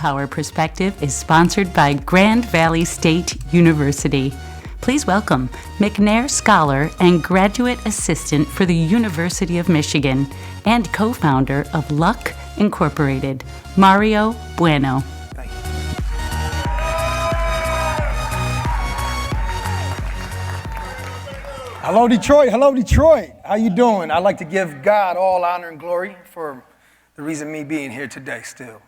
Power Perspective is sponsored by Grand Valley State University. Please welcome McNair Scholar and Graduate Assistant for the University of Michigan and co-founder of Luck Incorporated, Mario Bueno. Thank you. Hello, Detroit. Hello, Detroit. How you doing? I'd like to give God all honor and glory for the reason me being here today still.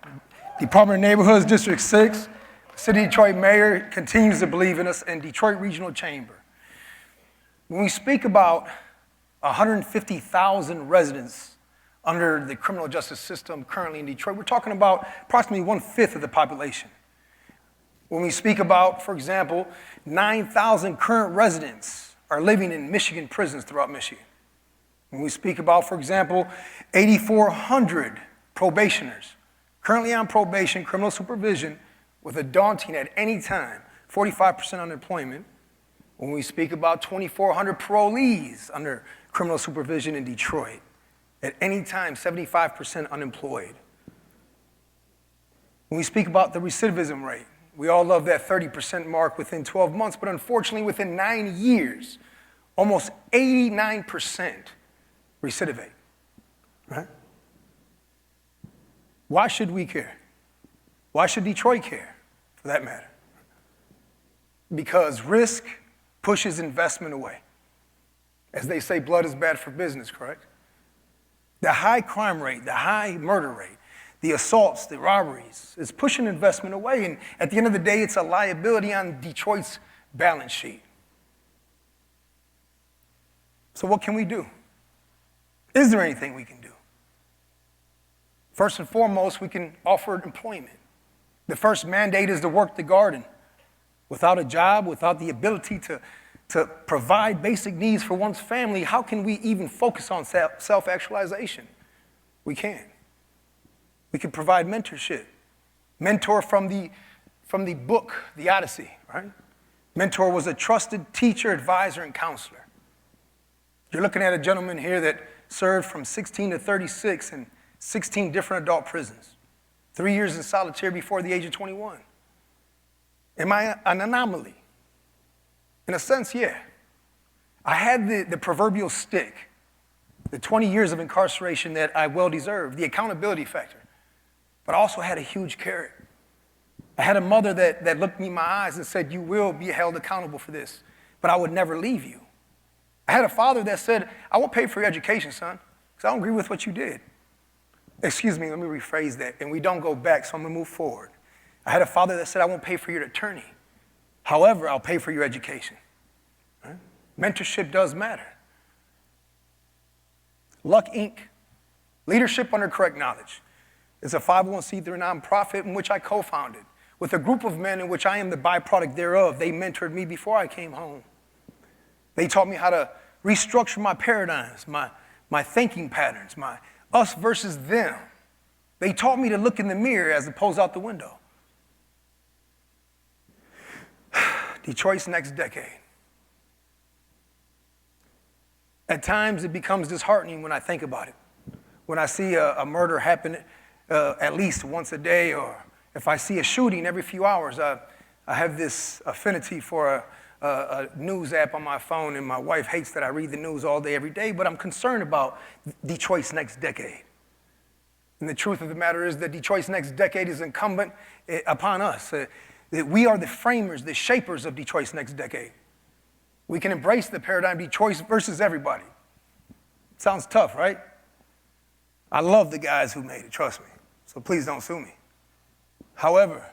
Department of Neighborhoods, District 6, City of Detroit Mayor continues to believe in us, and Detroit Regional Chamber. When we speak about 150,000 residents under the criminal justice system currently in Detroit, we're talking about approximately 1/5 of the population. When we speak about, for example, 9,000 current residents are living in Michigan prisons throughout Michigan. When we speak about, for example, 8,400 probationers currently on probation, criminal supervision, with a daunting at any time 45% unemployment. When we speak about 2,400 parolees under criminal supervision in Detroit, at any time 75% unemployed. When we speak about the recidivism rate, we all love that 30% mark within 12 months, but unfortunately within 9 years, almost 89% recidivate, right? Why should we care? Why should Detroit care, for that matter? Because risk pushes investment away. As they say, blood is bad for business, correct? The high crime rate, the high murder rate, the assaults, the robberies, is pushing investment away. And at the end of the day, it's a liability on Detroit's balance sheet. So what can we do? Is there anything we can do? First and foremost, we can offer employment. The first mandate is to work the garden. Without a job, without the ability to provide basic needs for one's family, how can we even focus on self-actualization? We can't. We can provide mentorship. Mentor from the book, The Odyssey, right? Mentor was a trusted teacher, advisor, and counselor. You're looking at a gentleman here that served from 16 to 36 in 16 different adult prisons, 3 years in solitary before the age of 21. Am I an anomaly? In a sense, yeah. I had the proverbial stick, the 20 years of incarceration that I well deserved, the accountability factor, but I also had a huge carrot. I had a mother that looked me in my eyes and said, you will be held accountable for this, but I would never leave you. I had a father that said, I won't pay for your education, son, because I don't agree with what you did. Excuse me, let me rephrase that, and we don't go back, so I'm gonna move forward. I had a father that said, I won't pay for your attorney. However, I'll pay for your education. Right? Mentorship does matter. Luck Inc., Leadership Under Correct Knowledge, is a 501c3 nonprofit in which I co-founded with a group of men in which I am the byproduct thereof. They mentored me before I came home. They taught me how to restructure my paradigms, my thinking patterns, my us versus them. They taught me to look in the mirror as opposed out the window. Detroit's next decade. At times it becomes disheartening when I think about it. When I see a murder happen at least once a day, or if I see a shooting every few hours, I have this affinity for a news app on my phone, and my wife hates that I read the news all day, every day, but I'm concerned about Detroit's next decade. And the truth of the matter is that Detroit's next decade is incumbent upon us. That we are the framers, the shapers of Detroit's next decade. We can embrace the paradigm Detroit versus everybody. Sounds tough, right? I love the guys who made it, trust me. So please don't sue me. However,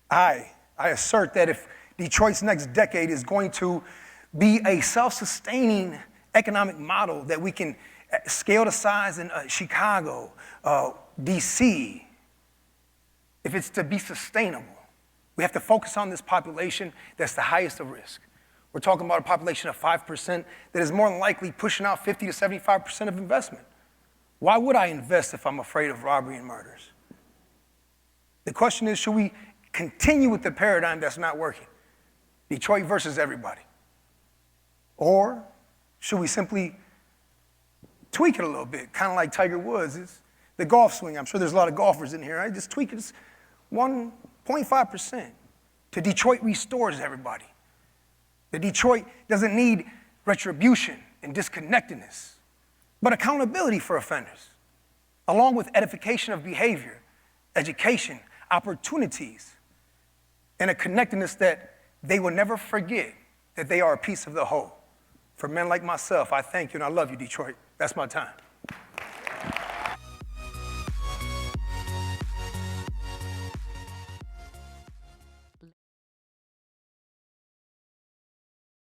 I assert that if Detroit's next decade is going to be a self-sustaining economic model that we can scale to size in Chicago, DC, if it's to be sustainable, we have to focus on this population that's the highest of risk. We're talking about a population of 5% that is more than likely pushing out 50 to 75% of investment. Why would I invest if I'm afraid of robbery and murders? The question is, should we continue with the paradigm that's not working? Detroit versus everybody. Or should we simply tweak it a little bit, kind of like Tiger Woods? The golf swing, I'm sure there's a lot of golfers in here, right? Just tweak it 1.5% to Detroit restores everybody. The Detroit doesn't need retribution and disconnectedness, but accountability for offenders, along with edification of behavior, education, opportunities, and a connectedness that they will never forget that they are a piece of the whole. For men like myself, I thank you and I love you, Detroit. That's my time.